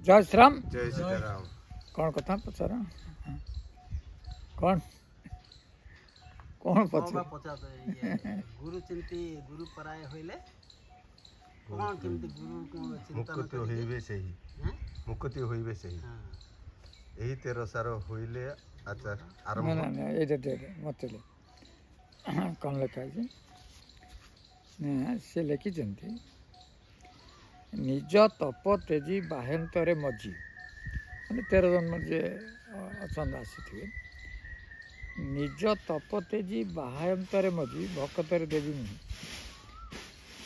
जय श्री राम। जय सीताराम। कौन कथा पचार कौन कौन पचार गुरु चिंती गुरु पराय होइले कौन केमती गुरु को चिंतन मुक्ति होइबे सही मुक्ति होइबे सही एही 13 सार होइले आचार आरंभ ना ना एटा देख मत ले कौन लिखा है ना से लिखी जंती निज तप तेजी बाह्यंतरे मजी माने 13 जन जे अचंद आसी निज तप तेजी बाह्यंतरे मजी भक्तर देवी नहीं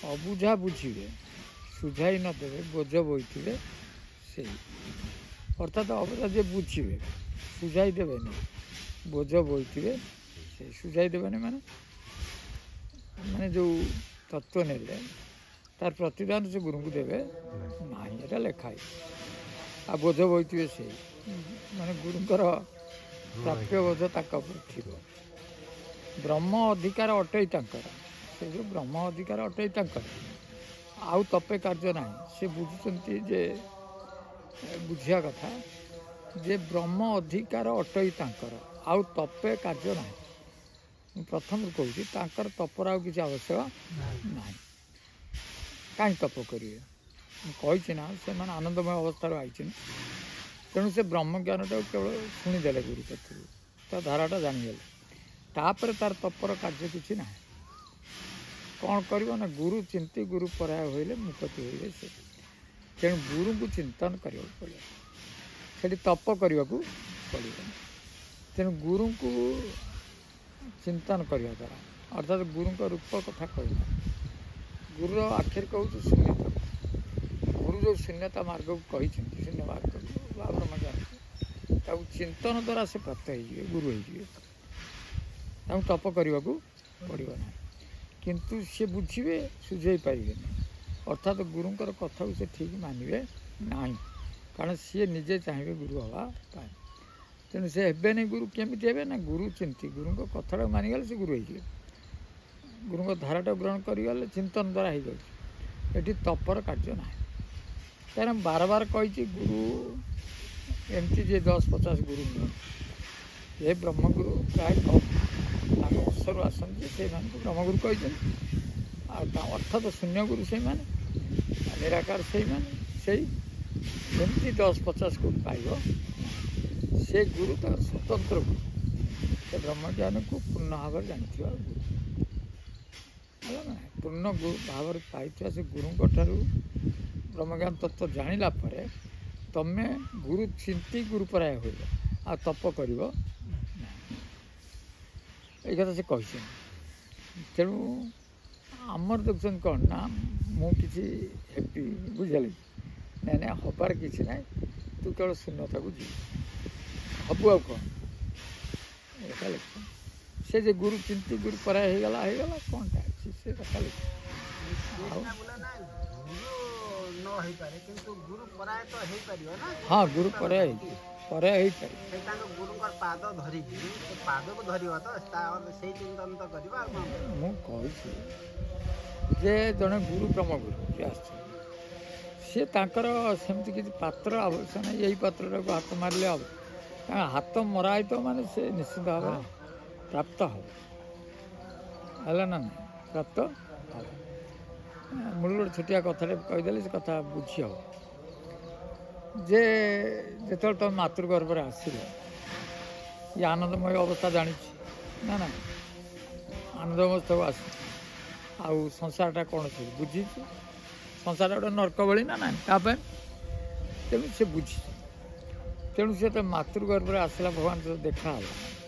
अबुझा बुझे सुझाई नदेवे बोझ बोईथे से अर्थात अबुझा जे बुझे सुझाई देवे नहीं बोझ बोईथे से सुझाई देवे नहीं माने माने जो तत्व ने तार प्रतिदान से गुरु को देवे ना ये लेखाई आ बोझ बोईथे से माने गुरुंकर प्राप्य बोझ तक थी ब्रह्म अधिकार अटई तंकर से जो ब्रह्म अधिकार अटई तंकर आउ तपे कार्य ना से बुझुंट जे बुझिया कथा जे ब्रह्म अधिकार अटई तंकर आउ तपे कार्य ना प्रथम कहूँ तपर आ कि आवश्यक ना कहीं तप करेंगे कही ना से आनंदमय अवस्था आई तेणु से ब्रह्म ज्ञानटा केवल शुणीदे गुरु पक्षर ता धाराटा जाणीगले तापर तार तपर कार्य किसी ना कौन कर ना गुरु चिंती गुरु पराय होइले मुक्ति होइले से तेणु गुरु को चिंतन करिया पड़े से तप करने को पड़े तेणु गुरु को चिंतन करने द्वारा अर्थात गुरु का रूप कथा कहना गुरु आखिर कहूँ शून्यता गुरु जो शून्यता मार्ग को कही शून्य मार्ग ब्रह्म ज्ञान चिंतन द्वारा से प्राप्त हो गुरु हो तप करने को पड़ो ना किंतु से बुझे सुझे पारे अर्थात गुरुंकर कथा को से ठीक मानवे ना कारण सी निजे चाहिए गुरु हवा पाए तेणु से हे नहीं गुरु केमी हे ना गुरु चिंती गुरु कथा मानिगले से गुरु हो गुरु धाराटा ग्रहण करगले चिंतन द्वारा हो जाए तपर कार्य ना तेरे बार बार कही गुरु एमती जे 10-50 गुरु नहीं ये ब्रह्मगुरु प्राय कम वर्षर आसती से ब्रह्मगुरु कही अर्थात शून्य गुरु से माने निराकार से माने से 10-50 गुरु पाइब से गुरु तर स्वतंत्र गुरु से ब्रह्म ज्ञान को पूर्ण भाव जानी गुरु है ना पूर्ण गुरु भाव पाई से गुरु ठारू ब्रह्मज्ञान तत्व जानिला परे तमे गुरु चिंती गुरु पराय हो आ तप कर कथा से कही तेणु आमर देखते कौन ना मुझे हेपी बुझे ना ना हबार किसी ना तू केवल शून्यता को जी हबु आ कौन ये लिख से जे गुरु चिंती गुरु पराय हो गला कौन टा से कथा लिख गुरु पराय तो हे परियो ना हाँ गुरु पराय पराय हे गुरु पाद धरी पाद को धरियो तो से चिंतन तो करबा मु कहि जे जने गुरु ब्रह्मगुरु जे आस से तांकर सेमति कि पात्र आवश्यक ना यही पात्र को हाथ मारले अब हाथ मराई तो माने से निश्चित भाव प्राप्त हो है ना प्राप्त हो मूल गोटे छोटिया कथा कहीदेली से कथा बुझी हो जे जो तुम मातृगर्भ आसल ये आनंदमय अवस्था जानी ना ना आनंदमय अवस्था आस आउ संसारटा कौन से बुझी संसार गोटे नर्क भली ना ना तेणु से बुझी तेणु से तो मातृगर्भ आसला भगवान तो देखा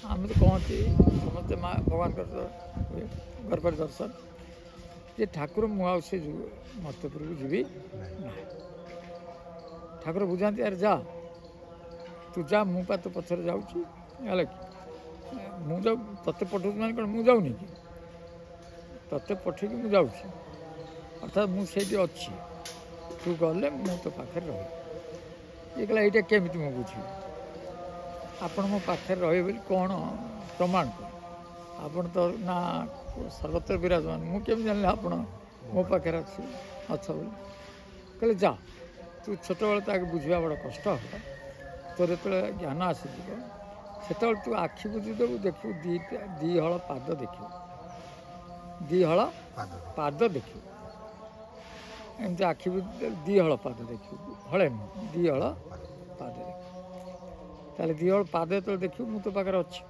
आम तो कहते समस्ते माँ भगवान गर्भ दर्शन ये ठाकुर मुझे से मतपुर को जीवी ना ठाकुर बुझाती यार जा तू जा मु पा तो पथर जाऊँगी मुझे ते पठाऊँ मैंने कौन मुझे जाऊनी कि ते पठेक मुझे अर्थात मुझे अच्छी तू गले मु तो पाखे रही ये कहला यहाँ केमी मुझे बुझी आपण मो पाखे रही कौन प्रमाण आपण तो ना सर्वत्र विराजमान मुझे जानी आप मो पाखे अच्छा कहले जा ତୁ ଛୋଟବେଳେ ତାକୁ ବୁଝିବା ବଡ଼ କଷ୍ଟ ହେବ। ତୋର ଯେତେବେଳେ ଜ୍ଞାନ ଆସିଯିବ ସେତେବେଳେ ତୁ ଆଖି ବୁଝିଦେବୁ, ଦେଖିବୁ ଦୁଇ ହଳ ପାଦ ଦେଖିବୁ, ଦୁଇ ହଳ ପାଦ ଦେଖିବୁ। ଏମିତି ଆଖି ବୁଝି ଦୁଇ ହଳ ପାଦ ଦେଖିବୁ, ହଳେ ନୁହଁ, ଦୁଇ ହଳ ପାଦ ଦେଖିବୁ। ତାହେଲେ ଦୁଇ ହଳ ପାଦ ଯେତେବେଳେ ଦେଖିବୁ ମୁଁ ତୋ ପାଖରେ ଅଛି,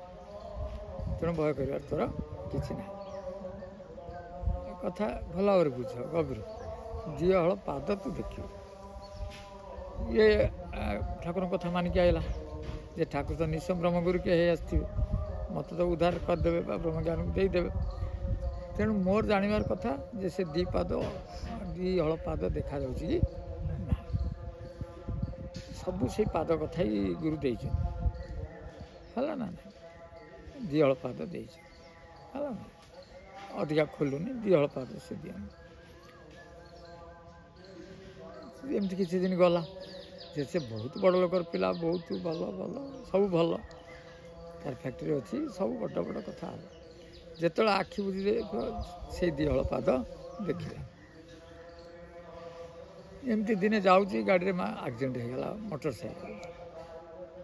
ତେଣୁ ଭୟ କରିବାର ତୋର କିଛି ନାହିଁ। ଏ କଥା ଭଲ ଭାବରେ ବୁଝ ଗଭୀର। ଦୁଇ ହଳ ପାଦ ତୁ ଦେଖିବୁ। ଇଏ ଠାକୁରଙ୍କ କଥା ମାନିକି ଆଇଲା ଯେ ଠାକୁର ତ ନିଶ୍ଚୟ ବ୍ରହ୍ମଗୁରୁ କିଏ ହେଇ ଆସିଥିବେ, ମୋତେ ତ ଉଦ୍ଧାର କରିଦେବେ ବା ବ୍ରହ୍ମଜ୍ଞାନକୁ ଦେଇଦେବେ। ତେଣୁ ମୋର ଜାଣିବାର କଥା ଯେ ସେ ଦୁଇ ହଳ ପାଦ ଦେଖାଯାଉଛି କି ନା। ସବୁ ସେଇ ପାଦ କଥା ହିଁ ଗୁରୁ ଦେଇଛନ୍ତି, ହେଲା ନା ନାହିଁ। ଦୁଇ ହଳ ପାଦ ଦେଇଛନ୍ତି, ହେଲା ନା। ଅଧିକା ଖୋଲୁନି, ଦୁଇ ହଳ ପାଦ ସେ ଦିଅନ୍ତି। ଏମିତି କିଛି ଦିନ ଗଲା ଯେ ସେ ବହୁତ ବଡ଼ ଲୋକର ପିଲା, ବହୁତ ଭଲ ସବୁ ଭଲ, ତାର ଫ୍ୟାକ୍ଟ୍ରି ଅଛି, ସବୁ ବଡ଼ ବଡ଼ କଥା ହେଲା। ଯେତେବେଳେ ଆଖି ବୁଝି ସେଇ ଦୁଇ ହଳ ପାଦ ଦେଖିଲା। ଏମିତି ଦିନେ ଯାଉଛି ଗାଡ଼ିରେ ଆକ୍ସିଡେଣ୍ଟ ହେଇଗଲା ମୋଟର ସାଇକେଲ।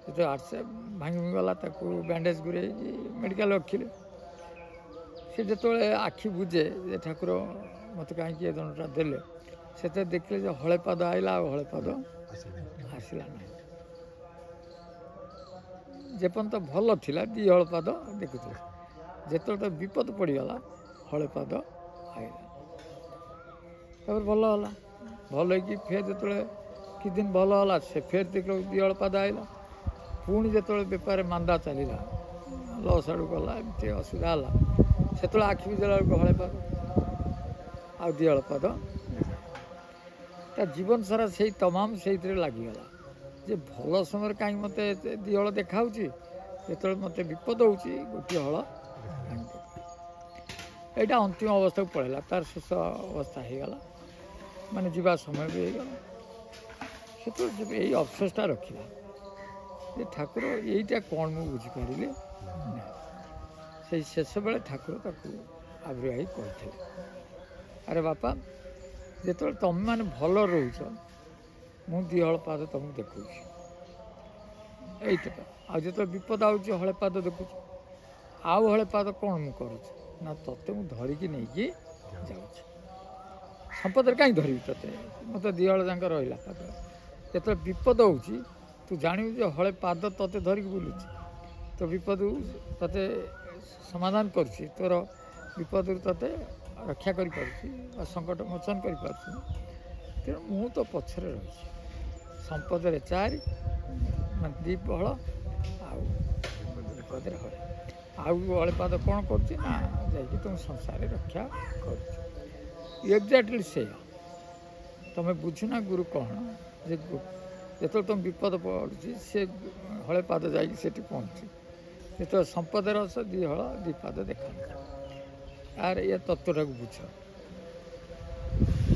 ଯେତେବେଳେ ଭାଙ୍ଗି ଗଲା ତାକୁ ବ୍ୟାଣ୍ଡେଜ୍ ଗୁରେଇକି ମେଡ଼ିକାଲ ରଖିଲେ। ସେ ଯେତେବେଳେ ଆଖି ବୁଝେ ଯେ ଠାକୁର ମୋତେ କାହିଁକି ଏ ଦଣ୍ଡଟା ଦେଲେ, ସେତେବେଳେ ଦେଖିଲେ ଯେ ହଳେ ପାଦ ଆଇଲା ଆଉ ହଳେ ପାଦ ଆସିଲା ନାହିଁ। ଯେପର୍ଯ୍ୟନ୍ତ ଭଲ ଥିଲା ଦୁଇ ହଳ ପାଦ ଦେଖୁଥିଲା, ଯେତେବେଳେ ତ ବିପଦ ପଡ଼ିଗଲା ହଳେ ପାଦ ଆଇଲା। ତାପରେ ଭଲ ହେଲା, ଭଲ ହେଇକି ଫେର ଯେତେବେଳେ କିଛି ଦିନ ଭଲ ହେଲା ସେ ଫେର ଦେଖିଲେ ଦୁଇ ହଳ ପାଦ ଆଇଲା। ପୁଣି ଯେତେବେଳେ ବେପାରରେ ମାନ୍ଦା ଚାଲିଲା, ଲସ୍ ଆଡ଼କୁ ଗଲା, ଏମିତି ଅସୁବିଧା ହେଲା, ସେତେବେଳେ ଆଖି ବୁଝିଲା ବେଳକୁ ହଳେ ପାଦ ଆଉ ଦୁଇ ହଳ ପାଦ। ତା ଜୀବନ ସାରା ସେଇ ତମାମ ସେଇଥିରେ ଲାଗିଗଲା ଯେ ଭଲ ସମୟରେ କାହିଁକି ମୋତେ ଦୁଇ ହଳ ଦେଖାହେଉଛି, ଯେତେବେଳେ ମୋତେ ବିପଦ ହେଉଛି ଗୋଟିଏ ହଳ କାହିଁକି ଦେଖା। ଏଇଟା ଅନ୍ତିମ ଅବସ୍ଥାକୁ ପଳେଇଲା, ତାର ଶେଷ ଅବସ୍ଥା ହେଇଗଲା, ମାନେ ଯିବା ସମୟ ବି ହେଇଗଲା। ସେତେବେଳେ ଏଇ ଅଫସୋସଟା ରଖିଲା ଯେ ଠାକୁର ଏଇଟା କ'ଣ ମୁଁ ବୁଝିପାରିଲି ନା। ସେଇ ଶେଷ ବେଳେ ଠାକୁର ତାକୁ ଆବିର୍ଭାଇ କହିଥିଲେ, ଆରେ ବାପା, ଯେତେବେଳେ ତମେମାନେ ଭଲ ରହୁଛ ମୁଁ ଦୁଇ ହଳ ପାଦ ତମକୁ ଦେଖାଉଛି, ଏଇଟା। ଆଉ ଯେତେବେଳେ ବିପଦ ଆଉଛି ହଳେ ପାଦ ଦେଖୁଛୁ, ଆଉ ହଳେ ପାଦ କ'ଣ ମୁଁ କରୁଛି ନା ତତେ ମୁଁ ଧରିକି ନେଇକି ଯାଉଛି। ସମ୍ପଦରେ କାହିଁ ଧରିବି ତତେ, ମୋତେ ଦୁଇ ହଳ ଯାକ ରହିଲା ପାଦ। ଯେତେବେଳେ ବିପଦ ହେଉଛି ତୁ ଜାଣିବୁ ଯେ ହଳେ ପାଦ ତତେ ଧରିକି ବୁଲୁଛି, ତୋ ବିପଦକୁ ତତେ ସମାଧାନ କରୁଛି, ତୋର ବିପଦରୁ ତତେ ରକ୍ଷା କରିପାରୁଛି ବା ସଙ୍କଟ ମୋଚନ କରିପାରୁଛି। ତେଣୁ ମୁଁ ତ ପଛରେ ରହିଛି। ସମ୍ପଦରେ 4 ମାନେ 2 ହଳ ଆଉ ବିପଦରେ ହଳେ। ଆଉ ହଳେ ପାଦ କ'ଣ କରୁଛି ନା ଯାଇକି ତୁମ ସଂସାରରେ ରକ୍ଷା କରୁଛି। ଏକ୍ଜାକ୍ଟଲି ସେଇଆ। ତୁମେ ବୁଝୁନା ଗୁରୁ କ'ଣ ଯେ ଯେତେବେଳେ ତୁମେ ବିପଦ ପଡ଼ୁଛି ସେ ହଳେ ପାଦ ଯାଇକି ସେଠି ପହଞ୍ଚୁଛି। ଯେତେବେଳେ ସମ୍ପଦରେ ଅଛ 2 ହଳ 2 ପାଦ ଦେଖାଯାଉଛି। ଆର ଏ ତତ୍ତ୍ୱଟାକୁ ବୁଝ,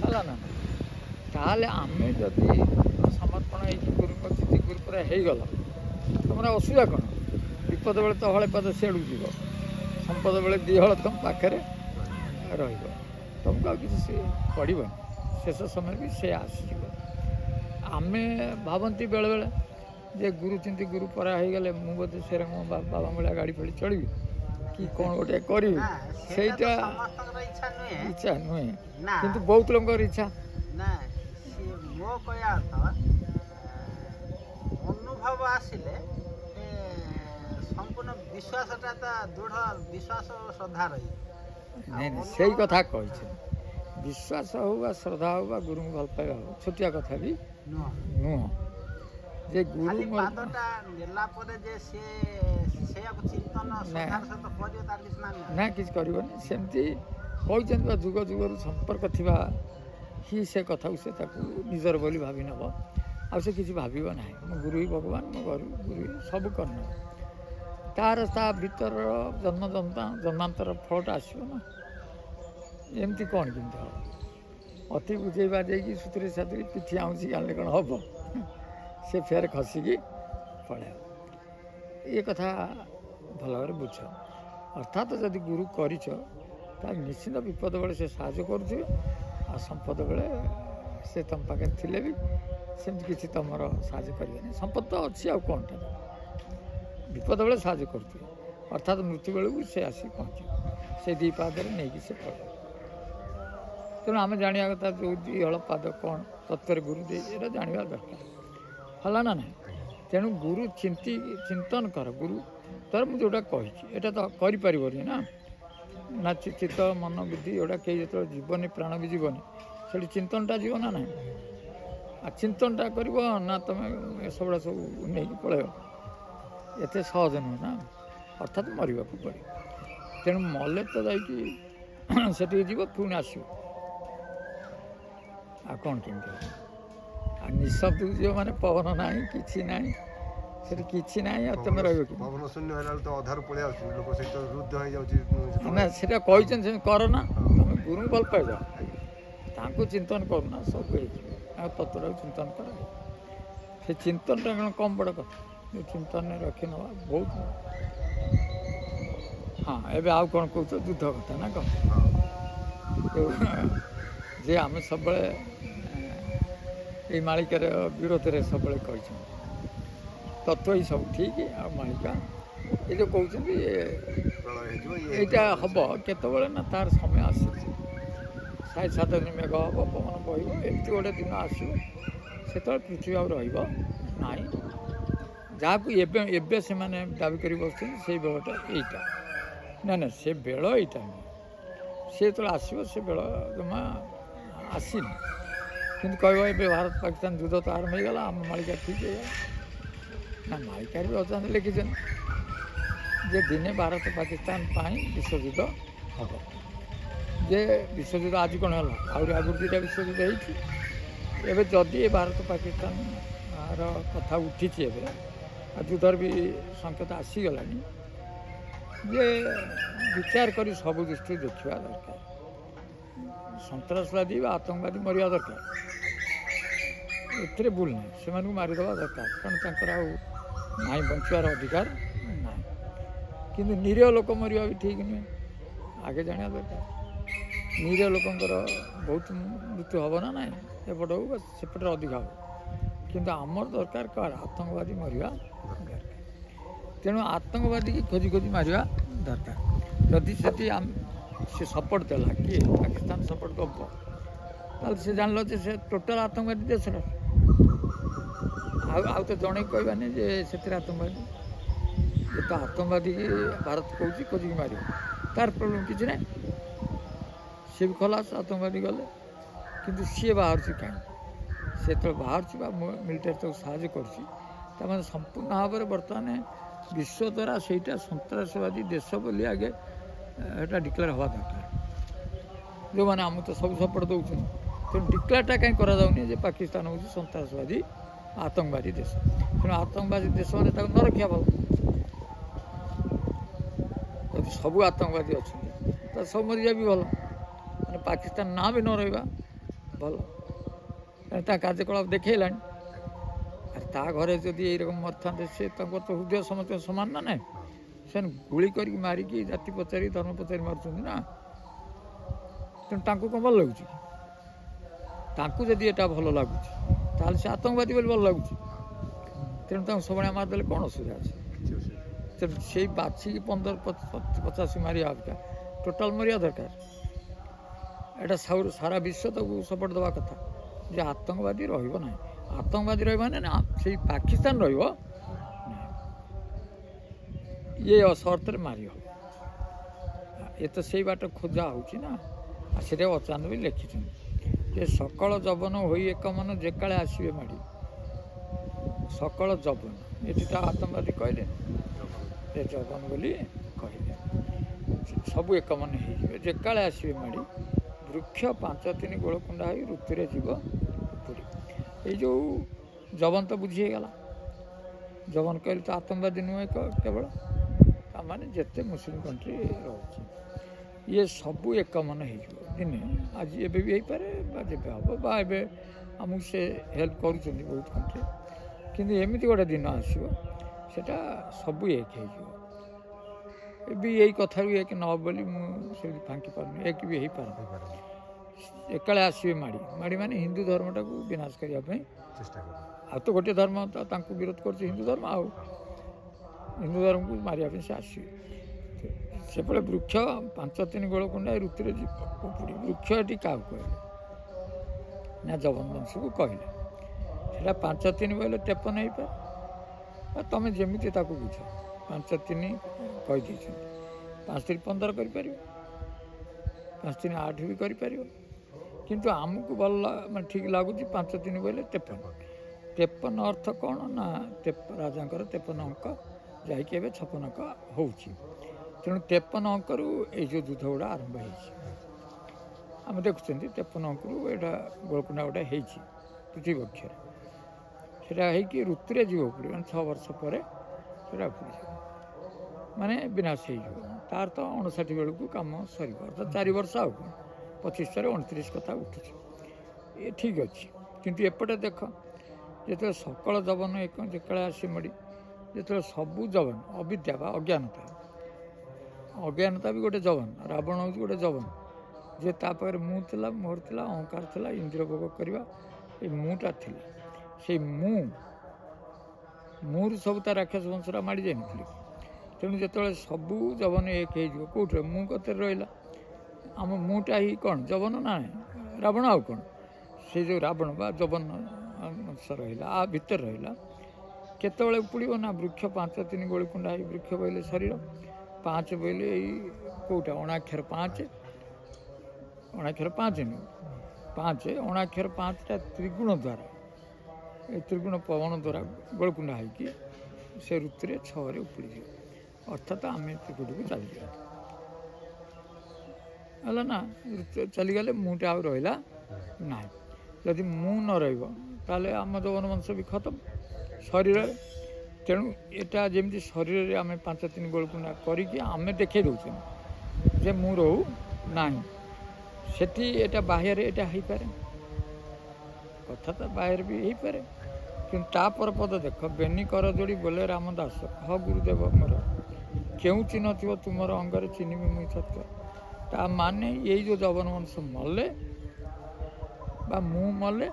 ହେଲା ନା। ତାହେଲେ ଆମେ ଯଦି ସମର୍ପଣ ହେଇକି ଗୁରୁଙ୍କ ଚିଠି ଗୁରୁ ପୁରା ହେଇଗଲା, ତମର ଅସୁବିଧା କ'ଣ? ବିପଦ ବେଳେ ତ ହଳେ ପାଦ ସିଆଡ଼କୁ ଯିବ, ସମ୍ପଦ ବେଳେ 2 ହଳ ତୁମ ପାଖରେ ରହିବ, ତୁମକୁ ଆଉ କିଛି ସେ ପଡ଼ିବନି। ଶେଷ ସମୟରେ ବି ସେ ଆସିଯିବ। ଆମେ ଭାବନ୍ତି ବେଳେବେଳେ ଯେ ଗୁରୁ ଚିନ୍ତି ଗୁରୁ ପରା ହେଇଗଲେ ମୁଁ ବୋଧେ ସେରେ ମୋ ବାବା ଭଳିଆ ଗାଡ଼ି ଫାଡ଼ି ଚଳିବି କି କ'ଣ ଗୋଟେ କରିବି, ସେଇଟା ଇଚ୍ଛା ନୁହେଁ, କିନ୍ତୁ ବହୁତ ଲୋକଙ୍କର ଇଚ୍ଛା। ନା ମୋ କହିବା ଅର୍ଥ ଅନୁଭବ ଆସିଲେ ସମ୍ପୂର୍ଣ୍ଣ ବିଶ୍ୱାସଟା ତା ଦୃଢ଼ ବିଶ୍ୱାସ ଓ ଶ୍ରଦ୍ଧା ରହିବ। ନାଇଁ ନାଇଁ, ସେଇ କଥା କହିଛି। ବିଶ୍ୱାସ ହଉ ବା ଶ୍ରଦ୍ଧା ହଉ ବା ଗୁରୁଙ୍କୁ ଭଲ ପାଇବା ହଉ ଛୋଟିଆ କଥା ବି ନୁହଁ। ଯେ ଗୁରୁ ପାଦଟା ନେଲା ପରେ ଯେ ସେ ସେଇଆକୁ ଚିନ୍ତନ ଶ୍ରଦ୍ଧାର ସହିତ କରିବ ତାର କିଛି ମାନେ ନା, କିଛି କରିବନି। ସେମିତି କହିଛନ୍ତି ବା ଯୁଗ ଯୁଗରୁ ସମ୍ପର୍କ ଥିବା ହିଁ ସେ କଥାକୁ ସେ ତାକୁ ନିଜର ବୋଲି ଭାବି ନେବ, ଆଉ ସେ କିଛି ଭାବିବ ନାହିଁ। ମୋ ଗୁରୁ ହିଁ ଭଗବାନ, ମୋ ଗୁରୁ ହିଁ ସବୁ କରିନେବ। ତାର ତା ଭିତରର ଜନ୍ମାନ୍ତର ଫଳଟା ଆସିବ ନା। ଏମିତି କ'ଣ କେମିତି ହେବ? ଅତି ବୁଝେଇ ବାଜେଇକି ସୁତୁରି ସାତୁରି ପିଠି ଆଉଁସି ଆଣିଲେ କ'ଣ ହେବ? ସେ ଫେର ଖସିକି ପଳାଇବ। ଏ କଥା ଭଲ ଭାବରେ ବୁଝ। ଅର୍ଥାତ୍ ଯଦି ଗୁରୁ କରିଛ ତାହେଲେ ନିଶ୍ଚିନ୍ତ ବିପଦ ବେଳେ ସେ ସାହାଯ୍ୟ କରୁଥିବେ, ଆଉ ସମ୍ପଦ ବେଳେ ସେ ତୁମ ପାଖରେ ଥିଲେ ବି ସେମିତି କିଛି ତୁମର ସାହାଯ୍ୟ କରିବେନି। ସମ୍ପଦ ତ ଅଛି ଆଉ କ'ଣଟା, ବିପଦ ବେଳେ ସାହାଯ୍ୟ କରୁଥିବେ, ଅର୍ଥାତ୍ ମୃତ୍ୟୁ ବେଳକୁ ସେ ଆସିକି ପହଞ୍ଚିବ, ସେ ଦୁଇ ପାଦରେ ନେଇକି ସେ ପଳେଇବ। ତେଣୁ ଆମେ ଜାଣିବା କଥା ଯେଉଁ ଦୁଇ ହଳ ପାଦ କ'ଣ ତତ୍ତ୍ୱରେ ଗୁରୁ ଦେଇ, ଏଇଟା ଜାଣିବା ଦରକାର, ହେଲା ନା ନାହିଁ। ତେଣୁ ଗୁରୁ ଚିନ୍ତନ କର। ଗୁରୁ ଧର ମୁଁ ଯେଉଁଟା କହିଛି ଏଇଟା ତ କରିପାରିବନି ନା ଚିତ୍ତ ମନ ବୁଦ୍ଧି ଏଗୁଡ଼ା କେହି ଯେତେବେଳେ ଯିବନି, ପ୍ରାଣ ବି ଯିବନି, ସେଠି ଚିନ୍ତନଟା ଯିବ ନା ନାହିଁ। ଆଉ ଚିନ୍ତନଟା କରିବ ନା ତୁମେ ଏସବୁଗୁଡ଼ା ସବୁ ନେଇକି ପଳାଇବ, ଏତେ ସହଜ ନୁହେଁ ନା, ଅର୍ଥାତ୍ ମରିବାକୁ ପଡ଼ିବ। ତେଣୁ ମଲେ ତ ଯାଇକି ସେଠିକି ଯିବ, ପୁଣି ଆସିବ, ଆଉ କ'ଣ କେମିତି ହେବ। ଆଉ ନିଶବ୍ଦକୁ ଯିବ ମାନେ ପବନ ନାହିଁ, କିଛି ନାହିଁ, ସେଠି କିଛି ନାହିଁ, ଆଉ ତୁମେ ରହିବ କି? ପବନ ଶୂନ୍ୟ ହେଲା ବେଳକୁ ତ ଅଧାରୁ ପଳେଇ ଆସୁଛନ୍ତି ଲୋକ, ସେଠି ତ ରୁଦ୍ଧ ହେଇଯାଉଛି। ନା ସେଟା କହିଛନ୍ତି ସେମିତି କର ନା, ତୁମେ ଗୁରୁଙ୍କୁ ଭଲ ପାଇଯାଅ, ତାଙ୍କୁ ଚିନ୍ତନ କରୁନା, ସବୁ ହେଇଯିବ। ଆଉ ତତ୍ତ୍ୱଟାକୁ ଚିନ୍ତନ କର। ସେ ଚିନ୍ତନଟା କ'ଣ କମ୍ ବଡ଼ କଥା, ଯେଉଁ ଚିନ୍ତନରେ ରଖିନେବା ବହୁତ। ହଁ, ଏବେ ଆଉ କ'ଣ କହୁଛ? ଯୁଦ୍ଧ କଥା ନା କ'ଣ? ଯେ ଆମେ ସବୁବେଳେ ଏଇ ମାଳିକାର ବିରୋଧରେ ସବୁବେଳେ କହିଛନ୍ତି, ତତ୍ତ୍ୱ ହିଁ ସବୁ ଠିକ୍, ଆଉ ମାଳିକା ଏ ଯେଉଁ କହୁଛନ୍ତି ଏଇଟା ହେବ କେତେବେଳେ ନା, ତାର ସମୟ ଆସିଛି, 7 ଦିନ ମେଘ ହେବ, ପବନ ବହିବ, ଏମିତି ଗୋଟେ ଦିନ ଆସିବ, ସେତେବେଳେ ପୃଥିବୀ ଆଉ ରହିବ ନାହିଁ। ଯାହାକୁ ଏବେ ସେମାନେ ଦାବି କରି ବସୁଛନ୍ତି ସେଇ ବେଳଟା ଏଇଟା, ନା ସେ ବେଳ ଏଇଟା ନୁହେଁ। ସେ ଯେତେବେଳେ ଆସିବ ସେ ବେଳ ଜମା ଆସିନି, କିନ୍ତୁ କହିବ ଏବେ ଭାରତ ପାକିସ୍ତାନ ଯୁଦ୍ଧ ତ ଆରମ୍ଭ ହେଇଗଲା, ଆମ ମାଳିକା ଠିକ୍ ହେଇଗଲା ନା। ମାଳିକାରେ ବି ଅଚାନକ ଲେଖିଛନ୍ତି ଯେ ଦିନେ ଭାରତ ପାକିସ୍ତାନ ପାଇଁ ବିଶ୍ୱଯୁଦ୍ଧ ହେବ। ଯେ ବିଶ୍ୱଯୁଦ୍ଧ ଆଜି କ'ଣ ହେଲା, ଆହୁରି ଆଗରୁ ଦୁଇଟା ବିଶ୍ୱଯୁଦ୍ଧ ହେଇଛି। ଏବେ ଯଦି ଭାରତ ପାକିସ୍ତାନର କଥା ଉଠିଛି ଏବେ, ଆଉ ଯୁଦ୍ଧର ବି ସଂକେତ ଆସିଗଲାଣି, ଯେ ବିଚାର କରି ସବୁ ଦୃଷ୍ଟିରୁ ଦେଖିବା ଦରକାର। ସନ୍ତାସବାଦୀ ବା ଆତଙ୍କବାଦୀ ମରିବା ଦରକାର, ଏଥିରେ ଭୁଲ ନାହିଁ, ସେମାନଙ୍କୁ ମାରିଦେବା ଦରକାର, କାରଣ ତାଙ୍କର ଆଉ ନାହିଁ ବଞ୍ଚିବାର ଅଧିକାର ନାହିଁ। କିନ୍ତୁ ନିରୀହ ଲୋକ ମରିବା ବି ଠିକ୍ ନୁହେଁ, ଆଗେ ଜାଣିବା ଦରକାର। ନିରୀହ ଲୋକଙ୍କର ବହୁତ ମୃତ୍ୟୁ ହେବ ନା ନାହିଁ, ଏପଟ ହଉ ବା ସେପଟରେ ଅଧିକା ହେବ, କିନ୍ତୁ ଆମର ଦରକାର କାହାର? ଆତଙ୍କବାଦୀ ମରିବା ଦରକାର। ତେଣୁ ଆତଙ୍କବାଦୀକି ଖୋଜି ଖୋଜି ମାରିବା ଦରକାର। ଯଦି ସେଠି ସେ ସପୋର୍ଟ ଦେଲା, କିଏ ପାକିସ୍ତାନ ସପୋର୍ଟ ଦେବ, ତାହେଲେ ସେ ଜାଣିଲ ଯେ ସେ ଟୋଟାଲ ଆତଙ୍କବାଦୀ ଦେଶର। ଆଉ ତ ଜଣେ କହିବାନି ଯେ ସେଥିରେ ଆତଙ୍କବାଦୀ, ଏ ତ ଆତଙ୍କବାଦୀକି ଭାରତ କହୁଛି ଖୋଜିକି ମାରିବ, ତାର ପ୍ରୋବ୍ଲେମ୍ କିଛି ନାହିଁ, ସିଏ ବି ଖଲାସ, ଆତଙ୍କବାଦୀ ଗଲେ। କିନ୍ତୁ ସିଏ ବାହାରୁଛି କାହିଁକି? ସେ ଯେତେବେଳେ ବାହାରୁଛି ବା ମିଲିଟାରୀ ତାକୁ ସାହାଯ୍ୟ କରୁଛି, ତାମାନେ ସମ୍ପୂର୍ଣ୍ଣ ଭାବରେ ବର୍ତ୍ତମାନ ବିଶ୍ୱ ଦ୍ୱାରା ସେଇଟା ସନ୍ତାସବାଦୀ ଦେଶ ବୋଲି ଆଗେ ଏଇଟା ଡିକ୍ଲେୟାର ହେବା ଦରକାର। ଯେଉଁମାନେ ଆମକୁ ତ ସବୁ ସପୋର୍ଟ ଦେଉଛନ୍ତି, ତେଣୁ ଡିକ୍ଲେୟାରଟା କାହିଁ କରାଯାଉନି ଯେ ପାକିସ୍ତାନ ହେଉଛି ସନ୍ତାସବାଦୀ ଆତଙ୍କବାଦୀ ଦେଶ। ତେଣୁ ଆତଙ୍କବାଦୀ ଦେଶମାନେ ତାକୁ ନ ରଖିବା ଭଲ। ଯଦି ସବୁ ଆତଙ୍କବାଦୀ ଅଛନ୍ତି ତାହେଲେ ସବୁ ମରିଯିବା ବି ଭଲ, ମାନେ ପାକିସ୍ତାନ ନାଁ ବି ନ ରହିବା ଭଲ, କାରଣ ତା କାର୍ଯ୍ୟକଳାପ ଦେଖେଇଲାଣି। ଆରେ ତା ଘରେ ଯଦି ଏଇରକମ ମରିଥାନ୍ତେ, ସେ ତାଙ୍କର ତ ହୃଦୟ ସମସ୍ତଙ୍କ ସମାନ ନା ନାହିଁ, ସେମାନେ ଗୁଳି କରିକି ମାରିକି ଜାତି ପଚାରି ଧର୍ମ ପଚାରି ମାରୁଛନ୍ତି ନା। ତେଣୁ ତାଙ୍କୁ କ'ଣ ଭଲ ଲାଗୁଛି? ତାଙ୍କୁ ଯଦି ଏଇଟା ଭଲ ଲାଗୁଛି ତାହେଲେ ସେ ଆତଙ୍କବାଦୀ ବୋଲି ଭଲ ଲାଗୁଛି, ତେଣୁ ତାଙ୍କୁ ସବୁବେଳେ ମାରିଦେଲେ କ'ଣ ଅସୁବିଧା ଅଛି? ତେଣୁ ସେଇ ବାଛିକି 15-50 ମାରିବା ଅପେକ୍ଷା ଟୋଟାଲ୍ ମରିବା ଦରକାର। ଏଇଟା ସାରା ବିଶ୍ୱ ତାକୁ ସପୋର୍ଟ ଦେବା କଥା ଯେ ଆତଙ୍କବାଦୀ ରହିବ ନାହିଁ। ଆତଙ୍କବାଦୀ ରହିବ ମାନେ ନା ସେଇ ପାକିସ୍ତାନ ରହିବ ଇଏ ସର୍ତ୍ତରେ ମାରି ହେବ। ଏ ତ ସେଇ ବାଟ ଖୋଜା ହେଉଛି ନା, ଆଉ ସେଟା ଅଚାନକ ବି ଲେଖିଛନ୍ତି ଯେ ସକଳ ଯବନ ହୋଇ ଏକ ମନ ଯେକାଳେ ଆସିବେ ମାଡ଼ି। ସକଳ ଯବନ ଏଠି ତ ଆତଙ୍କବାଦୀ କହିଲେ, ଏ ଯବନ ବୋଲି କହିଲେ, ସବୁ ଏକ ମନ ହେଇଯିବେ ଯେକାଳେ ଆସିବେ ମାଡ଼ି। ବୃକ୍ଷ 5-3 ଗୋଳକୁଣ୍ଡା ହୋଇ ଋତୁରେ ଯିବ ପୋଡ଼ି। ଏଇ ଯେଉଁ ଯବନ ତ ବୁଝି ହେଇଗଲା, ଯବନ କହିଲେ ତ ଆତଙ୍କବାଦୀ ନୁହେଁ କେବଳ, ତାମାନେ ଯେତେ ମୁସଲିମ କଣ୍ଟ୍ରି ରହୁଛି ଇଏ ସବୁ ଏକ ମନ ହେଇଯିବ ଦିନେ, ଆଜି ଏବେ ବି ହେଇପାରେ ବା ଯେବେ ହେବ, ବା ଏବେ ଆମକୁ ସେ ହେଲ୍ପ କରୁଛନ୍ତି ବହୁତ କଣ୍ଟ୍ରି, କିନ୍ତୁ ଏମିତି ଗୋଟେ ଦିନ ଆସିବ ସେଟା ସବୁ ଏକ ହେଇଯିବ। ଏବେ ଏଇ କଥାରୁ ଏକ ନ ହେବ ବୋଲି ମୁଁ ସେମିତି ଫାଙ୍କି ପାରୁନି, ଏକ ବି ହେଇପାରେ। ଏକାଳେ ଆସିବେ ମାଡ଼ି ମାଡ଼ି ମାନେ ହିନ୍ଦୁ ଧର୍ମଟାକୁ ବିନାଶ କରିବା ପାଇଁ ଚେଷ୍ଟା କର। ଆଉ ତ ଗୋଟିଏ ଧର୍ମ ତାଙ୍କୁ ବିରୋଧ କରୁଛି ହିନ୍ଦୁ ଧର୍ମ, ଆଉ ହିନ୍ଦୁ ଧର୍ମକୁ ମାରିବା ପାଇଁ ସେ ଆସିବେ। ସେପଟେ ବୃକ୍ଷ 5 ଗୋଳକୁଣ୍ଡା ଋତୁରେ ଯିବ ଉପୁଡ଼ି। ବୃକ୍ଷ ଏଠି କାହାକୁ କହିଲେ ନା ଜଗନ୍ନାଥଙ୍କୁ କହିଲେ। ସେଇଟା 5 ବୋଇଲେ 53 ହେଇପାରେ, ତମେ ଯେମିତି ତାକୁ ବୁଝ। 5 କହିଦେଇଛନ୍ତି, 5 15 କରିପାରିବ, 5 8 ବି କରିପାରିବ, କିନ୍ତୁ ଆମକୁ ଭଲ ମାନେ ଠିକ୍ ଲାଗୁଛି 5 ବୋଇଲେ 53। 53 ଅର୍ଥ କ'ଣ ନା ରାଜାଙ୍କର 53 ଅଙ୍କ ଯାଇକି ଏବେ 56 ଅଙ୍କ ହେଉଛି। ତେଣୁ 53 ଅଙ୍କରୁ ଏଇ ଯେଉଁ ଯୁଦ୍ଧ ଗୁଡ଼ା ଆରମ୍ଭ ହେଇଛି। ଆମେ ଦେଖୁଛନ୍ତି 53 ଅଙ୍କରୁ ଏଇଟା ଗୋଳକୁଣ୍ଡା ଗୋଟେ ହେଇଛି ପୃଥିବୀ ବକ୍ଷରେ। ସେଇଟା ହେଇକି ଋତୁରେ ଯିବ ଉପୁଡ଼ି, ମାନେ 6 ବର୍ଷ ପରେ ସେଇଟା ଉପୁଡ଼ିଯିବ, ମାନେ ବିନାଶ ହେଇଯିବ। ତାର ତ 59 ବେଳକୁ କାମ ସରିବ, ଅର୍ଥାৎ 4 ବର୍ଷ ଆଉ 25 29 କଥା ଉଠୁଛି। ଏ ଠିକ୍ ଅଛି, କିନ୍ତୁ ଏପଟେ ଦେଖ ଯେତେବେଳେ ସକଳ ଯବନ ଯେତେବେଳେ ଆସି ମଡ଼ି, ଯେତେବେଳେ ସବୁ ଯବନ ଅବିଦ୍ୟା ବା ଅଜ୍ଞାନତା ବି ଗୋଟେ ଯବନ, ରାବଣ ହେଉଛି ଗୋଟେ ଯବନ, ଯେ ତା ପାଖରେ ମୁଁ ଥିଲା, ମୋହର ଥିଲା, ଅହଙ୍କାର ଥିଲା, ଇନ୍ଦ୍ରିୟ ଭୋଗ କରିବା ଏ ମୁଁଟା ଥିଲା। ସେଇ ମୁଁରୁ ସବୁ ତା ରାକ୍ଷସ ବଂଶଟା ମାଡ଼ି ଯାଇନଥିଲି। ତେଣୁ ଯେତେବେଳେ ସବୁ ଯବନ ଏକ ହେଇଯିବ, କେଉଁଥିରେ ମୁଁ କତରେ ରହିଲା, ଆମ ମୁଁଟା ହିଁ କ'ଣ ଯବନ ନା ରାବଣ, ଆଉ କ'ଣ ସେଇ ଯେଉଁ ରାବଣ ବା ଯବନ ଅଂଶ ରହିଲା, ଆ ଭିତରେ ରହିଲା। କେତେବେଳେ ଉପୁଡ଼ିବ ନା ବୃକ୍ଷ 5 ଗୋଳିକୁଣ୍ଡା ହେଇ ବୃକ୍ଷ ବୋଇଲେ ଶରୀର, 5 ବୋଇଲେ ଏଇ କେଉଁଟା ଅଣାକ୍ଷର 5, ଅଣାକ୍ଷର 5 ନୁହେଁ 5, ଅଣାକ୍ଷର 5ଟା ତ୍ରିଗୁଣ ଦ୍ୱାରା, ଏ ତ୍ରିଗୁଣ ପବନ ଦ୍ୱାରା ଗୋଳକୁଣ୍ଡା ହେଇକି ସେ ଋତୁରେ 6ରେ ଉପୁଡ଼ିଯିବ। ଅର୍ଥାତ୍ ଆମେ ତ୍ରିକୁଟିକୁ ଚାଲିଯିବା ହେଲା ନା। ଚାଲିଗଲେ ମୁଁଟା ଆଉ ରହିଲା ନାହିଁ। ଯଦି ମୁଁ ନ ରହିବ ତାହେଲେ ଆମ ଯୌବନ ବଂଶ ବି ଖତମ ଶରୀରରେ। ତେଣୁ ଏଇଟା ଯେମିତି ଶରୀରରେ ଆମେ 5 ଗୋଳକୁଣ୍ଡା କରିକି ଆମେ ଦେଖେଇ ଦେଉଛନ୍ତି ଯେ ମୁଁ ରହୁ ନାହିଁ, ସେଠି ଏଇଟା ବାହ୍ୟରେ ଏଇଟା ହେଇପାରେ, କଥା ତ ବାହ୍ୟରେ ବି ହେଇପାରେ। କିନ୍ତୁ ତାପର ପଦ ଦେଖ, ବେନି କର ଯୋଡ଼ି ବୋଲେ ରାମଦାସ, ହ ଗୁରୁଦେବ ମୋର କେଉଁ ଚିହ୍ନ ଥିବ ତୁମର ଅଙ୍ଗରେ ଚିହ୍ନିବି ମୁଇଁ ସତ୍ୟ। ତା ମାନେ ଏଇ ଯେଉଁ ଯବନ ବଂଶ ମଲେ ବା ମୁଁ ମଲେ,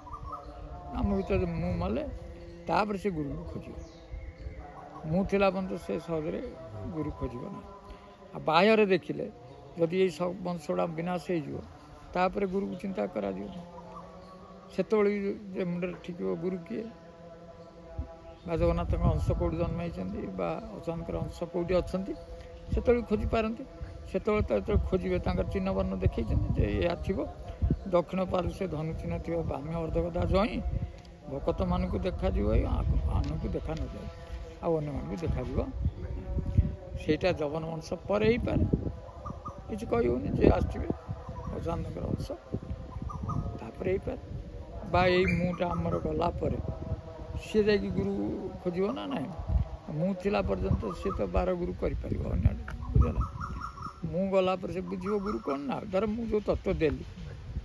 ଆମ ଭିତରେ ମୁଁ ମଲେ, ତାପରେ ସେ ଗୁରୁକୁ ଖୋଜିବ। ମୁଁ ଥିଲା ପର୍ଯ୍ୟନ୍ତ ସେ ସହଜରେ ଗୁରୁ ଖୋଜିବ ନାହିଁ। ଆଉ ବାହ୍ୟରେ ଦେଖିଲେ ଯଦି ଏଇ ସବୁ ବଂଶଗୁଡ଼ା ବିନାଶ ହେଇଯିବ, ତାପରେ ଗୁରୁକୁ ଚିନ୍ତା କରାଯିବ। ସେତେବେଳେ ଯେ ମୁଣ୍ଡରେ ଠିକିବ ଗୁରୁ କିଏ, ବା ଜଗନ୍ନାଥଙ୍କ ଅଂଶ କେଉଁଠି ଜନ୍ମ ହେଇଛନ୍ତି, ବା ଅଚାନକର ଅଂଶ କେଉଁଠି ଅଛନ୍ତି, ସେତେବେଳେ ଖୋଜିପାରନ୍ତି। ସେତେବେଳେ ତ ଯେତେବେଳେ ଖୋଜିବେ ତାଙ୍କର ଚିହ୍ନ ବର୍ଣ୍ଣ ଦେଖେଇଛନ୍ତି ଯେ ଏହା ଥିବ, ଦକ୍ଷିଣ ପାର୍ଶ୍ୱ ଧନୁ ଚିହ୍ନ ଥିବ, ବାମ୍ୟ ଅର୍ଦ୍ଧଗଦା ଜଇଁ, ଭକତମାନଙ୍କୁ ଦେଖାଯିବ, ଆନକୁ ଦେଖା ନଯାଏ, ଆଉ ଅନ୍ୟମାନଙ୍କୁ ଦେଖାଯିବ। ସେଇଟା ଯବନ ବଂଶ ପରେ ହେଇପାରେ, କିଛି କହିହେଉନି, ଯେ ଆସିଥିବେ ଅଚାନକର ଅଂଶ ତାପରେ ହେଇପାରେ। ବା ଏଇ ମୁଁଟା ଆମର ଗଲା ପରେ ସିଏ ଯାଇକି ଗୁରୁ ଖୋଜିବ ନା ନାହିଁ। ମୁଁ ଥିଲା ପର୍ଯ୍ୟନ୍ତ ସିଏ ତ 12 ଗୁରୁ କରିପାରିବ ଅନ୍ୟ ଆଡ଼େ, ବୁଝିଲା। ମୁଁ ଗଲା ପରେ ସେ ବୁଝିବ ଗୁରୁ କ'ଣ ନା, ଧର ମୁଁ ଯେଉଁ ତତ୍ତ୍ୱ ଦେଲି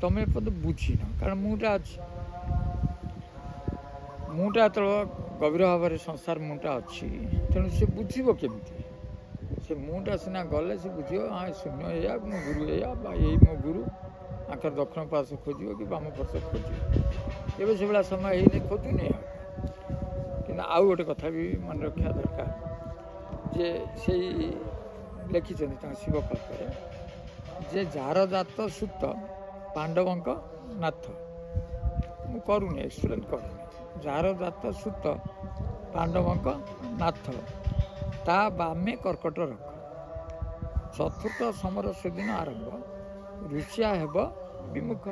ତମେ ଏପର୍ଯ୍ୟନ୍ତ ବୁଝିନ, କାରଣ ମୁଁଟା ଅଛି। ମୁଁଟା ଯେତେବେଳେ ଗଭୀର ଭାବରେ ସଂସାର ମୁଁଟା ଅଛି, ତେଣୁ ସେ ବୁଝିବ କେମିତି। ସେ ମୁଁଟା ସିନା ଗଲେ ସେ ବୁଝିବ, ହଁ ଶୂନ୍ୟ ଏଇଆ, ମୋ ଗୁରୁ ଏଇଆ, ବା ଏଇ ମୋ ଗୁରୁ, ଆଙ୍କର ଦକ୍ଷିଣ ପାର୍ଶ୍ୱ ଖୋଜିବ କି ବାମ ପାର୍ଶ୍ୱ ଖୋଜିବ। ଏବେ ସେଭଳିଆ ସମୟ ହେଇନି, ଖୋଜୁନି। ଆଉ କିନ୍ତୁ ଆଉ ଗୋଟେ କଥା ବି ମନେ ରଖିବା ଦରକାର, ଯେ ସେଇ ଲେଖିଛନ୍ତି ତାଙ୍କ ଶିବ କଳ୍ପରେ, ଯେ ଯାର ଜାତ ସୁତ ପାଣ୍ଡବଙ୍କ ନାଥ। ମୁଁ କରୁନି, ଏକ୍ସପ୍ଲେନ୍ କରୁନି। ଯାର ଜାତ ସୁତ ପାଣ୍ଡବଙ୍କ ନାଥ, ତା ବାମେ କର୍କଟ ରଖ। ଚତୁର୍ଥ ସମର ସେଦିନ ଆରମ୍ଭ, ଋଷିଆ ହେବ ବିମୁଖ।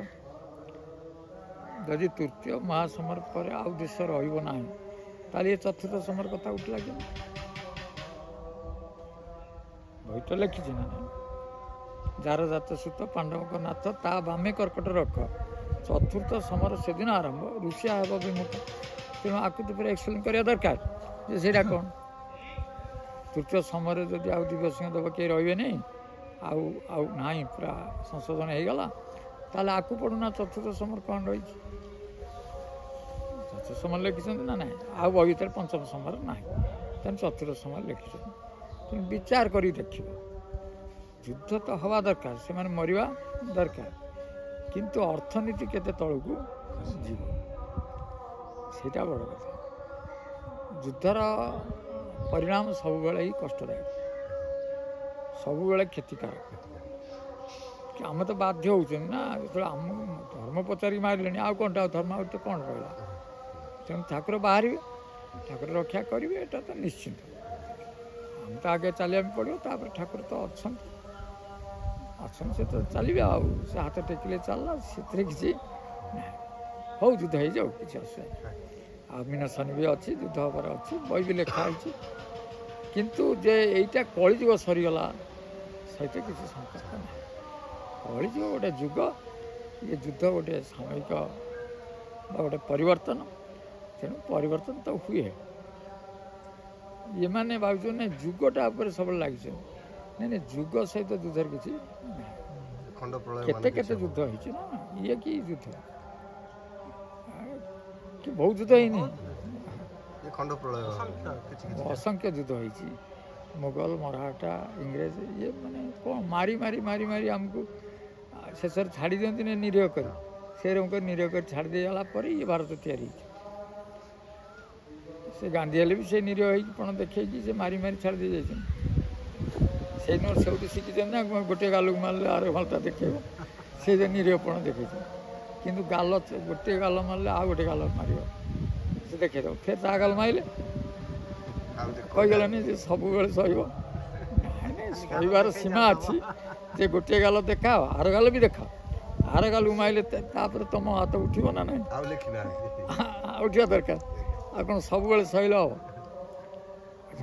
ଯଦି ତୃତୀୟ ମହାସମର ପରେ ଆଉ ଦେଶ ରହିବ ନାହିଁ, ତାହେଲେ ଏ ଚତୁର୍ଥ ସମର କଥା ଉଠିଲା କେମିତି? ବହି ତ ଲେଖିଛି ନା ନାହିଁ, ଯାର ଜାତ ସୁତ ପାଣ୍ଡବଙ୍କ ନାଥ, ତା ବାମେ କର୍କଟ ରଖ। ଚତୁର୍ଥ ସମର ସେଦିନ ଆରମ୍ଭ, ଋଷିଆ ହେବ ବିମୁଖ। ତେଣୁ ଆକୁ ତ ପୁରା ଏକ୍ସପ୍ଲେନ୍ କରିବା ଦରକାର ଯେ ସେଇଟା କ'ଣ। ତୃତୀୟ ସମୟରେ ଯଦି ଆଉ ଦିବ୍ୟ ସିଂହ ଦେବ କେହି ରହିବେ ନାହିଁ, ଆଉ ନାହିଁ, ପୁରା ସଂଶୋଧନ ହେଇଗଲା, ତାହେଲେ ଆକୁ ପଡ଼ୁନା ଚତୁର୍ଥ ସମର କ'ଣ ରହିଛି। ଚତୁର୍ଥ ସମର ଲେଖିଛନ୍ତି ନା ନାହିଁ, ଆଉ ବହି ଭିତରେ ପଞ୍ଚମ ସମର ନାହିଁ, ତେଣୁ ଚତୁର୍ଥ ସମର ଲେଖିଛନ୍ତି। ତେଣୁ ବିଚାର କରି ଦେଖିବ, ଯୁଦ୍ଧ ତ ହେବା ଦରକାର, ସେମାନେ ମରିବା ଦରକାର, କିନ୍ତୁ ଅର୍ଥନୀତି କେତେ ତଳକୁ ଯିବ ସେଇଟା ବଡ଼ କଥା। ଯୁଦ୍ଧର ପରିଣାମ ସବୁବେଳେ ହିଁ କଷ୍ଟଦାୟକ, ସବୁବେଳେ କ୍ଷତିକାରକ। ଆମେ ତ ବାଧ୍ୟ ହେଉଛନ୍ତି ନା, ଯେତେବେଳେ ଆମ ଧର୍ମ ପଚାରିକି ମାରିଲେଣି ଆଉ କ'ଣଟା, ଆଉ ଧର୍ମ ଆଉ ତ କ'ଣ ରହିଲା। ତେଣୁ ଠାକୁର ବାହାରିବେ, ଠାକୁର ରକ୍ଷା କରିବେ, ଏଇଟା ତ ନିଶ୍ଚିନ୍ତ। ଆମେ ତ ଆଗେ ଚାଲିବାକୁ ପଡ଼ିବ, ତାପରେ ଠାକୁର ତ ଅଛନ୍ତି, ସେ ତ ଚାଲିବେ। ଆଉ ସେ ହାତ ଟେକିଲେ ଚାଲିଲା, ସେଥିରେ କିଛି ନାହିଁ। ହଉ ଯୁଦ୍ଧ ହେଇଯାଉ, କିଛି ଅସୁବିଧା ନାହିଁ। ଆଉ ମିନସନ୍ ବି ଅଛି, ଯୁଦ୍ଧ ହେବାର ଅଛି, ବହି ବି ଲେଖା ହେଇଛି। କିନ୍ତୁ ଯେ ଏଇଟା କଳିଯୁଗ ସରିଗଲା ସହିତ କିଛି ସମ୍ପର୍କ ନାହିଁ। କଳିଯୁଗ ଗୋଟେ ଯୁଗ, ଇଏ ଯୁଦ୍ଧ ଗୋଟେ ସାମୟିକ ବା ଗୋଟେ ପରିବର୍ତ୍ତନ। ତେଣୁ ପରିବର୍ତ୍ତନ ତ ହୁଏ। ଏମାନେ ଭାବୁଛନ୍ତି ନାଇଁ ଯୁଗଟା ଉପରେ ସବୁବେଳେ ଲାଗିଛନ୍ତି। ନାଇଁ ଯୁଗ ସହିତ ଯୁଦ୍ଧର କିଛି ନାହିଁ। କେତେ କେତେ ଯୁଦ୍ଧ ହେଇଛି ନା, ଇଏ କି ଯୁଦ୍ଧ କି ବହୁତ ଯୁଦ୍ଧ ହେଇନି, ଅସଂଖ୍ୟ ଯୁଦ୍ଧ ହେଇଛି। ମୋଗଲ, ମରାଠା, ଇଂରେଜ, ଇଏ ମାନେ କ'ଣ ମାରି ମାରି ମାରି ମାରି ଆମକୁ ଶେଷରେ ଛାଡ଼ି ଦିଅନ୍ତି ନା ନିରୀହ କରି। ସେ ରଙ୍ଗ ନିରୀହ କରି ଛାଡ଼ି ଦେଇଗଲା ପରେ ଇଏ ଭାରତ ତିଆରି ହେଇଛି। ସେ ଗାନ୍ଧୀ ହେଲେ ବି ସେ ନିରୀହ ହେଇକି କ'ଣ ଦେଖେଇକି ସେ ମାରି ମାରି ଛାଡ଼ି ଦେଇ ଯାଇଛନ୍ତି। ସେଇଦିନ ସେଇଠୁ ଶିଖିଛନ୍ତି ନା, ଗୋଟିଏ ଗାଲକୁ ମାରିଲେ ଆର ଗାଲଟା ଦେଖେଇବ, ସେ ଯେ ନିରୀହପଣ ଦେଖେଇଛନ୍ତି। କିନ୍ତୁ ଗାଲ ଗୋଟିଏ ଗାଲ ମାରିଲେ ଆଉ ଗୋଟେ ଗାଲ ମାରିବ, ସେ ଦେଖେଇଦେବ। ଫେର ତା ଗାଲ ମାରିଲେ କହିଗଲାନି ଯେ ସବୁବେଳେ ସହିବ। ନାଇଁ ନାଇଁ, ସହିବାର ସୀମା ଅଛି। ଯେ ଗୋଟିଏ ଗାଲ ଦେଖାଅ, ଆର ଗାଲ ବି ଦେଖାଅ। ଆର ଗାଲକୁ ମାରିଲେ ତାପରେ ତମ ହାତ ଉଠିବ ନା ନାହିଁ, ଉଠିବା ଦରକାର। ଆଉ କ'ଣ ସବୁବେଳେ ସହିଲ ହେବ?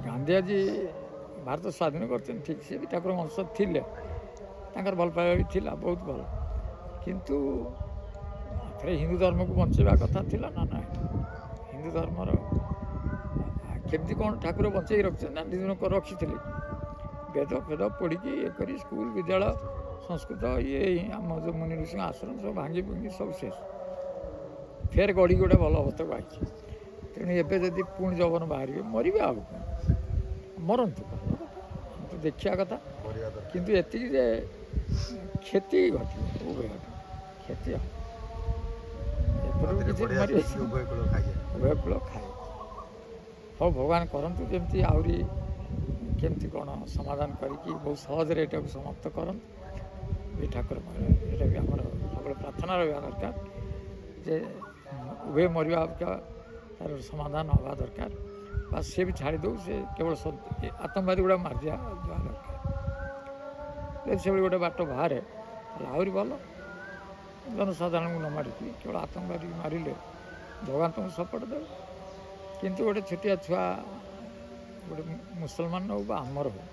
ଗାନ୍ଧୀ ଆଜି ଭାରତ ସ୍ୱାଧୀନ କରିଛନ୍ତି, ଠିକ୍। ସେ ବି ଠାକୁରଙ୍କ ଅଂଶ ଥିଲେ, ତାଙ୍କର ଭଲ ପାଇବା ବି ଥିଲା, ବହୁତ ଭଲ। କିନ୍ତୁ ଏଥିରେ ହିନ୍ଦୁ ଧର୍ମକୁ ବଞ୍ଚେଇବା କଥା ଥିଲା ନା ନାହିଁ? ହିନ୍ଦୁ ଧର୍ମର କେମିତି କ'ଣ ଠାକୁର ବଞ୍ଚେଇ ରଖିଛନ୍ତି ନା, ଦିନ ରଖିଥିଲେ। ବେଦ ଫେଦ ପଢ଼ିକି ଇଏ କରି ସ୍କୁଲ, ବିଦ୍ୟାଳୟ, ସଂସ୍କୃତ, ଇଏ ଆମ ଯେଉଁ ମୁନି ଋଷିଙ୍କ ଆଶ୍ରମ ସବୁ ଭାଙ୍ଗି ଭୁଙ୍ଗି ସବୁ ଶେଷ। ଫେର ଗଢ଼ି ଗୋଟେ ଭଲ ଅବସ୍ଥାକୁ ଆସିଛି। ତେଣୁ ଏବେ ଯଦି ପୁଣି ଯୌବନ ବାହାରିବେ, ମରିବେ। ଆଉ ମରନ୍ତୁ, ତ ଦେଖିବା କଥା। କିନ୍ତୁ ଏତିକି ଯେ କ୍ଷତି ଘଟିବ, ଉଭୟ କ୍ଷତି ହେବ। ଏପଟକୁ କିଛି ମରିବେ, ଉଭୟ କୂଳ ଖାଏ। ହଉ ଭଗବାନ କରନ୍ତୁ ଯେମିତି ଆହୁରି କେମିତି କ'ଣ ସମାଧାନ କରିକି ବହୁତ ସହଜରେ ଏଟାକୁ ସମାପ୍ତ କରନ୍ତୁ। ଏ ଠାକୁର ଏଇଟା ବି ଆମର ସବୁବେଳେ ପ୍ରାର୍ଥନା ରହିବା ଦରକାର ଯେ ଉଭୟ ମରିବା ଅପେକ୍ଷା ତାର ସମାଧାନ ହେବା ଦରକାର। ବା ସେ ବି ଛାଡ଼ି ଦେଉ, ସେ କେବଳ ଆତଙ୍କବାଦୀ ଗୁଡ଼ା ମାରିଦିଆ ଦରକାର। ଯଦି ସେଭଳି ଗୋଟେ ବାଟ ବାହାରେ ତାହେଲେ ଆହୁରି ଭଲ। ଜନସାଧାରଣଙ୍କୁ ନ ମାରିକି କେବଳ ଆତଙ୍କବାଦୀ ମାରିଲେ ଭଗବାନ ତୁମକୁ ସପୋର୍ଟ ଦେବେ। କିନ୍ତୁ ଗୋଟେ ଛୋଟିଆ ଛୁଆ, ଗୋଟେ ମୁସଲମାନ ହଉ ବା ଆମର ହଉ,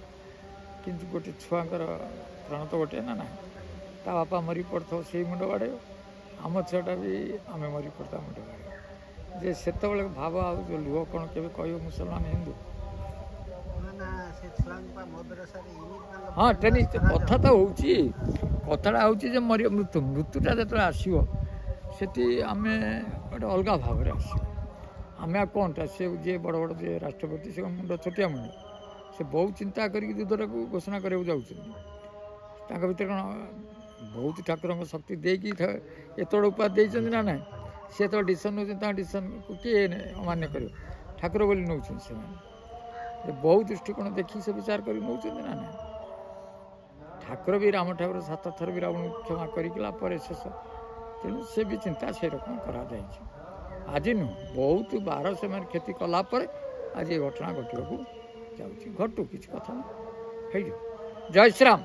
କିନ୍ତୁ ଗୋଟେ ଛୁଆଙ୍କର ପ୍ରାଣ ତ ଗୋଟେ ନା ନାହିଁ। ତା ବାପା ମରି ପଡ଼ିଥିବ, ସେଇ ମୁଣ୍ଡ ବାଡ଼େଇବ। ଆମ ଛୁଆଟା ବି ଆମେ ମରି ପଡ଼ିଥିବା ମୁଣ୍ଡ ବାଡ଼େଇବ। ଯେ ସେତେବେଳେ ଭାବ, ଆଉ ଯେଉଁ ଲୁହ କ'ଣ କେବେ କହିବ ମୁସଲମାନ ହିନ୍ଦୁ? ହଁ ଟେନି କଥା ତ ହେଉଛି, କଥାଟା ହେଉଛି ଯେ ମୃତ୍ୟୁଟା ଯେତେବେଳେ ଆସିବ ସେଠି ଆମେ ଗୋଟେ ଅଲଗା ଭାବରେ ଆସିବ। ଆମେ ଆଉ କ'ଣଟା, ସେ ଯିଏ ବଡ଼ ବଡ଼ ଯିଏ ରାଷ୍ଟ୍ରପତି, ସେ ମୁଣ୍ଡ ଛୋଟିଆ ମୁଣ୍ଡ, ସେ ବହୁତ ଚିନ୍ତା କରିକି ଯୁଦ୍ଧଟାକୁ ଘୋଷଣା କରିବାକୁ ଯାଉଛନ୍ତି। ତାଙ୍କ ଭିତରେ କ'ଣ ବହୁତ ଠାକୁରଙ୍କ ଶକ୍ତି ଦେଇକି ଏତେବେଳେ ଉପାୟ ଦେଇଛନ୍ତି ନା ନାହିଁ? ସେ ଯେତେବେଳେ ଡିସିସନ୍ ନେଉଛନ୍ତି, ତାଙ୍କ ଡିସିସନ୍କୁ କିଏ ଅମାନ୍ୟ କରିବ? ଠାକୁର ବୋଲି ନେଉଛନ୍ତି ସେମାନେ। ବହୁ ଦୃଷ୍ଟିକୋଣ ଦେଖିକି ସେ ବିଚାର କରି ନେଉଛନ୍ତି ନା ନାହିଁ? ଠାକୁର ବି, ରାମ ଠାକୁର 7 ଥର ବି ରାବଣକୁ କ୍ଷମା କରିଥିଲା ପରେ ଶେଷ। ତେଣୁ ସେ ବି ଚିନ୍ତା ସେରକମ କରାଯାଇଛି। ଆଜି ନୁହଁ, ବହୁତ ବାର ସେମାନେ କ୍ଷତି କଲା ପରେ ଆଜି ଏ ଘଟଣା ଘଟିବାକୁ ଯାଉଛି। ଘଟୁ, କିଛି କଥା ନାହିଁ, ହେଇଯିବ। ଜୟ ଶ୍ରୀରାମ।